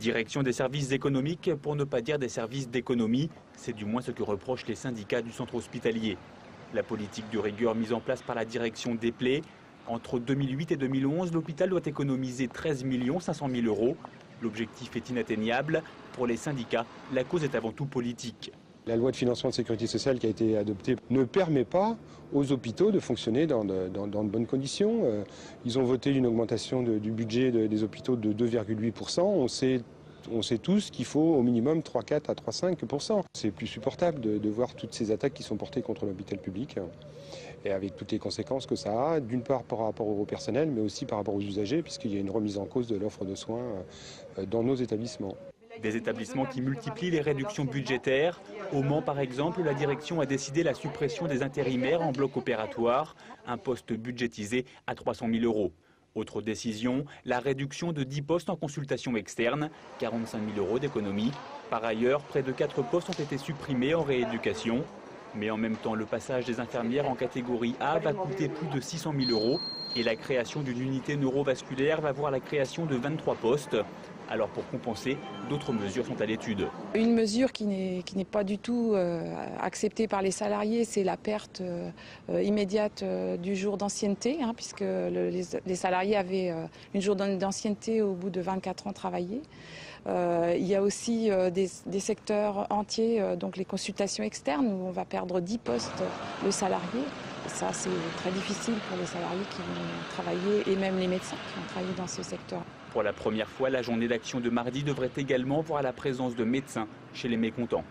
Direction des services économiques, pour ne pas dire des services d'économie, c'est du moins ce que reprochent les syndicats du centre hospitalier. La politique de rigueur mise en place par la direction déplaît. Entre 2008 et 2011, l'hôpital doit économiser 13 500 000 euros. L'objectif est inatteignable. Pour les syndicats, la cause est avant tout politique. La loi de financement de sécurité sociale qui a été adoptée ne permet pas aux hôpitaux de fonctionner dans de bonnes conditions. Ils ont voté une augmentation du budget des hôpitaux de 2,8%. On sait tous qu'il faut au minimum 3,4 à 3,5%. C'est plus supportable de voir toutes ces attaques qui sont portées contre l'hôpital public et avec toutes les conséquences que ça a, d'une part par rapport au personnel, mais aussi par rapport aux usagers, puisqu'il y a une remise en cause de l'offre de soins dans nos établissements. Des établissements qui multiplient les réductions budgétaires. Au Mans, par exemple, la direction a décidé la suppression des intérimaires en bloc opératoire, un poste budgétisé à 300 000 euros. Autre décision, la réduction de 10 postes en consultation externe, 45 000 euros d'économie. Par ailleurs, près de 4 postes ont été supprimés en rééducation. Mais en même temps, le passage des infirmières en catégorie A va coûter plus de 600 000 euros et la création d'une unité neurovasculaire va voir la création de 23 postes. Alors pour compenser, d'autres mesures sont à l'étude. Une mesure qui n'est pas du tout acceptée par les salariés, c'est la perte immédiate du jour d'ancienneté, puisque les salariés avaient une journée d'ancienneté au bout de 24 ans travaillés. Il y a aussi des secteurs entiers, donc les consultations externes, où on va perdre 10 postes de salariés. Et ça, c'est très difficile pour les salariés qui vont travailler, et même les médecins qui vont travailler dans ce secteur. Pour la première fois, la journée d'action de mardi devrait également voir la présence de médecins chez les mécontents.